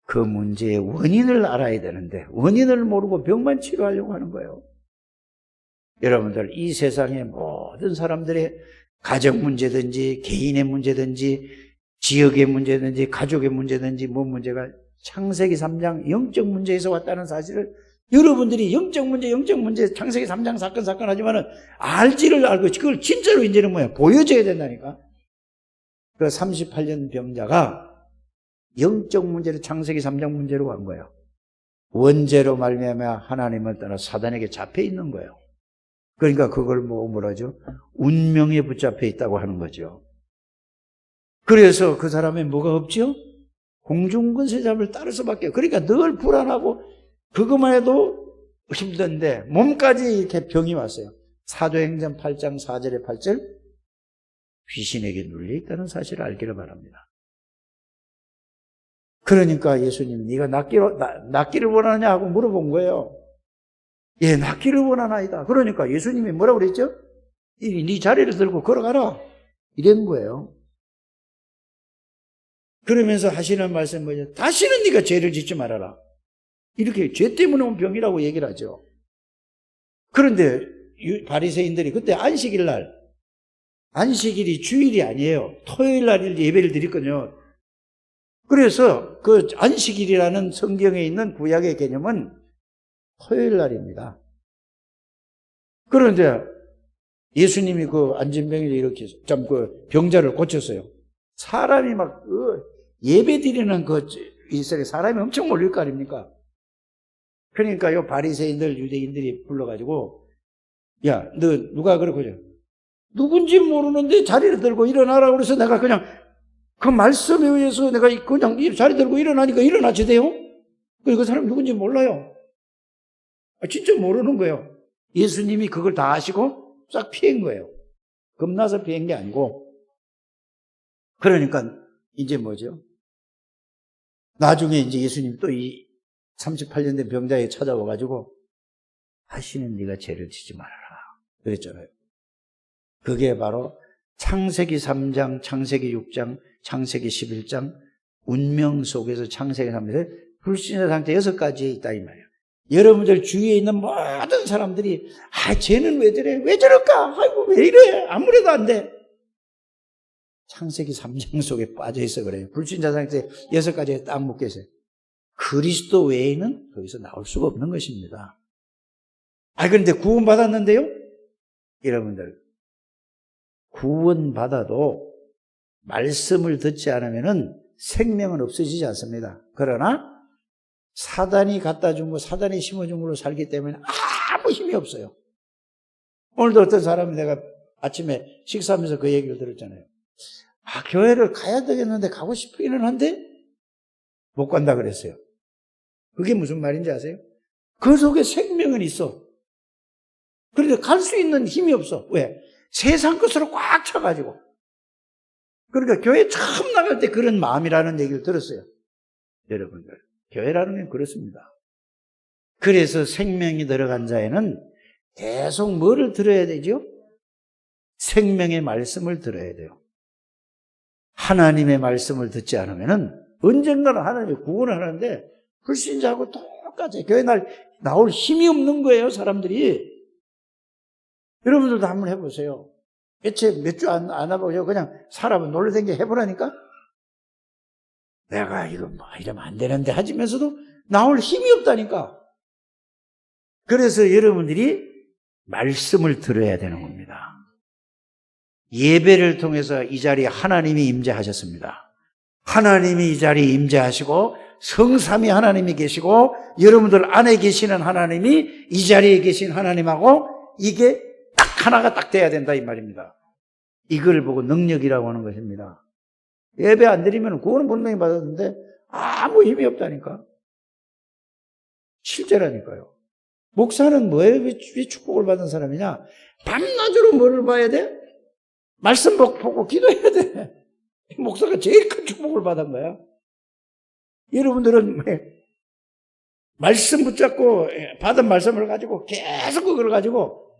그 문제의 원인을 알아야 되는데 원인을 모르고 병만 치료하려고 하는 거예요. 여러분들, 이 세상의 모든 사람들의 가정 문제든지 개인의 문제든지 지역의 문제든지 가족의 문제든지 뭐 문제가 창세기 3장 영적 문제에서 왔다는 사실을 여러분들이 영적 문제 창세기 3장 사건 하지만은 알지를 알고 그걸 진짜로 이제는 뭐야? 보여줘야 된다니까. 그 38년 병자가 영적 문제로 창세기 3장 문제로 간 거예요. 원죄로 말미암아 하나님을 떠나 사단에게 잡혀 있는 거예요. 그러니까 그걸 뭐라죠? 운명에 붙잡혀 있다고 하는 거죠. 그래서 그 사람의 뭐가 없죠? 공중권세잡을 따를 수밖에. 그러니까 늘 불안하고 그것만 해도 힘든데 몸까지 이렇게 병이 왔어요. 사도행전 8장 4절에 8절 귀신에게 눌려 있다는 사실을 알기를 바랍니다. 그러니까 예수님 네가 낫기를 원하느냐 하고 물어본 거예요. 예, 낫기를 원하나이다. 그러니까 예수님이 뭐라고 그랬죠? 네 자리를 들고 걸어가라 이런 거예요. 그러면서 하시는 말씀은 뭐죠? 다시는 네가 죄를 짓지 말아라. 이렇게 죄 때문에 온 병이라고 얘기를 하죠. 그런데 바리새인들이 그때 안식일이 주일이 아니에요. 토요일 날 예배를 드렸거든요. 그래서 그 안식일이라는 성경에 있는 구약의 개념은 토요일 날입니다. 그런데 예수님이 그 안진병이를 이렇게 참 그 병자를 고쳤어요. 사람이 막 예배 드리는 그 이스라엘 사람이 엄청 몰릴 거 아닙니까? 그러니까 요 바리새인들 유대인들이 불러가지고 야, 너 누가 그러고 누군지 모르는데 자리를 들고 일어나라 그래서 내가 그냥 그 말씀에 의해서 내가 그냥 자리 들고 일어나니까 일어나지 돼요? 그리고 그 사람 누군지 몰라요. 진짜 모르는 거예요. 예수님이 그걸 다 아시고 싹 피한 거예요. 겁나서 피한 게 아니고. 그러니까 이제 뭐죠? 나중에 이제 예수님 또 이 38년 된 병자에 찾아와가지고 다시는 네가 죄를 지지 말아라 그랬잖아요. 그게 바로 창세기 3장, 창세기 6장, 창세기 11장 운명 속에서 창세기 3장에 불신자 상태 6가지에 있다 이 말이에요. 여러분들 주위에 있는 모든 사람들이 쟤는 왜 저래? 왜 저럴까? 아이고 왜 이래? 아무래도 안 돼. 창세기 3장 속에 빠져있어 그래요. 불신자 상태 6가지에 딱 묶여있어요. 그리스도 외에는 거기서 나올 수가 없는 것입니다. 그런데 구원받았는데요? 여러분들 구원받아도 말씀을 듣지 않으면 생명은 없어지지 않습니다. 그러나 사단이 갖다 준 거, 사단이 심어준 걸로 살기 때문에 아무 힘이 없어요. 오늘도 어떤 사람이 내가 아침에 식사하면서 그 얘기를 들었잖아요. 교회를 가야 되겠는데 가고 싶기는 한데 못 간다 그랬어요. 그게 무슨 말인지 아세요? 그 속에 생명은 있어. 그런데 갈 수 있는 힘이 없어. 왜? 세상 것으로 꽉 차가지고. 그러니까 교회 처음 나갈 때 그런 마음이라는 얘기를 들었어요. 여러분들, 교회라는 건 그렇습니다. 그래서 생명이 들어간 자에는 계속 뭐를 들어야 되죠? 생명의 말씀을 들어야 돼요. 하나님의 말씀을 듣지 않으면 언젠가는 하나님이 구원을 하는데 불신자하고 똑같아요. 교회 나올 힘이 없는 거예요, 사람들이. 여러분들도 한번 해보세요. 몇 주 안 해보세요. 그냥 사람은 놀러다니게 해보라니까? 내가 이거 이러면 안 되는데 하지면서도 나올 힘이 없다니까. 그래서 여러분들이 말씀을 들어야 되는 겁니다. 예배를 통해서 이 자리에 하나님이 임재하셨습니다. 하나님이 이 자리에 임재하시고 성삼위 하나님이 계시고 여러분들 안에 계시는 하나님이 이 자리에 계신 하나님하고 이게 딱 하나가 딱 돼야 된다 이 말입니다. 이걸 보고 능력이라고 하는 것입니다. 예배 안 드리면 구원은 분명히 받았는데 아무 힘이 없다니까. 실제라니까요. 목사는 뭐에 왜 축복을 받은 사람이냐? 밤낮으로 뭐를 봐야 돼? 말씀 보고 기도해야 돼. 목사가 제일 큰 축복을 받은 거야. 여러분들은 말씀 붙잡고 받은 말씀을 가지고 계속 그걸 가지고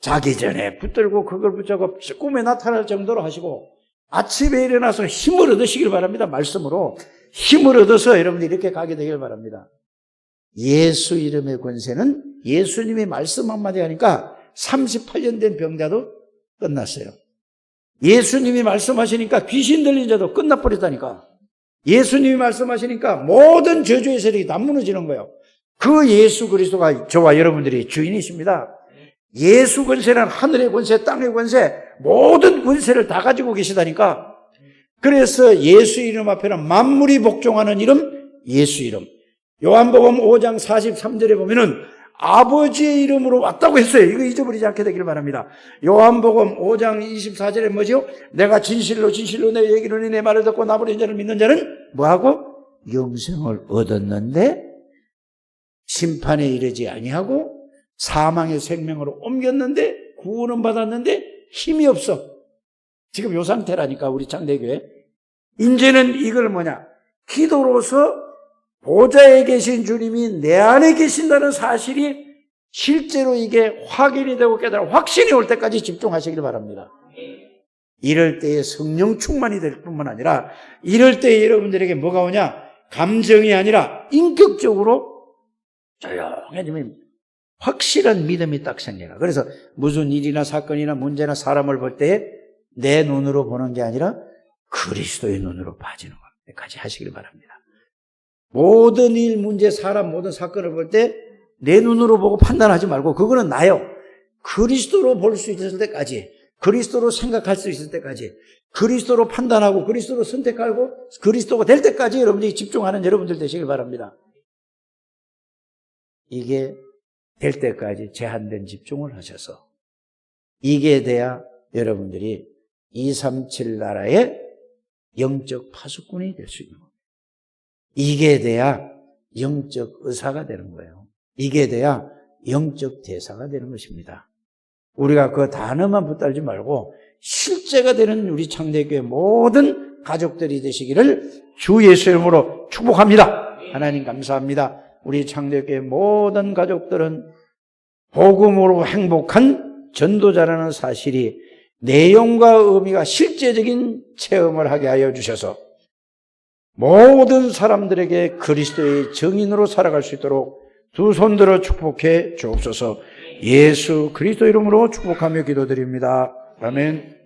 자기 전에 붙들고 그걸 붙잡고 꿈에 나타날 정도로 하시고 아침에 일어나서 힘을 얻으시길 바랍니다. 말씀으로 힘을 얻어서 여러분들이 이렇게 가게 되길 바랍니다. 예수 이름의 권세는 예수님의 말씀 한마디 하니까 38년 된 병자도 끝났어요. 예수님이 말씀하시니까 귀신 들린 자도 끝나버렸다니까. 예수님이 말씀하시니까 모든 저주의 세력이 다 무너지는 거예요. 그 예수 그리스도가 저와 여러분들이 주인이십니다. 예수 권세는 하늘의 권세, 땅의 권세, 모든 권세를 다 가지고 계시다니까. 그래서 예수 이름 앞에는 만물이 복종하는 이름, 예수 이름. 요한복음 5장 43절에 보면은 아버지의 이름으로 왔다고 했어요. 이거 잊어버리지 않게 되길 바랍니다. 요한복음 5장 24절에 뭐죠? 내가 진실로 내 얘기를 내 말을 듣고 나버린 자를 믿는 자는 뭐하고? 영생을 얻었는데 심판에 이르지 아니하고 사망의 생명으로 옮겼는데 구원은 받았는데 힘이 없어. 지금 요 상태라니까 우리 창대교회. 이제는 이걸 뭐냐? 기도로서 보좌에 계신 주님이 내 안에 계신다는 사실이 실제로 이게 확인이 되고 깨달아 확신이 올 때까지 집중하시길 바랍니다. 이럴 때에 성령 충만이 될 뿐만 아니라 이럴 때에 여러분들에게 뭐가 오냐? 감정이 아니라 인격적으로 조용해지면 확실한 믿음이 딱 생겨요. 그래서 무슨 일이나 사건이나 문제나 사람을 볼 때 내 눈으로 보는 게 아니라 그리스도의 눈으로 봐지는 것까지 하시길 바랍니다. 모든 일, 문제, 사람, 모든 사건을 볼 때 내 눈으로 보고 판단하지 말고 그거는 나요. 그리스도로 볼 수 있을 때까지, 그리스도로 생각할 수 있을 때까지, 그리스도로 판단하고 그리스도로 선택하고 그리스도가 될 때까지 여러분들이 집중하는 여러분들 되시길 바랍니다. 이게 될 때까지 제한된 집중을 하셔서 이게 돼야 여러분들이 237 나라의 영적 파수꾼이 될 수 있는 겁니다. 이게 돼야 영적 의사가 되는 거예요. 이게 돼야 영적 대사가 되는 것입니다. 우리가 그 단어만 붙들지 말고 실제가 되는 우리 창대교회 모든 가족들이 되시기를 주 예수의 이름으로 축복합니다. 하나님 감사합니다. 우리 창대교회 모든 가족들은 복음으로 행복한 전도자라는 사실이 내용과 의미가 실제적인 체험을 하게 하여 주셔서 모든 사람들에게 그리스도의 증인으로 살아갈 수 있도록 두 손 들어 축복해 주옵소서. 예수 그리스도 이름으로 축복하며 기도드립니다. 아멘.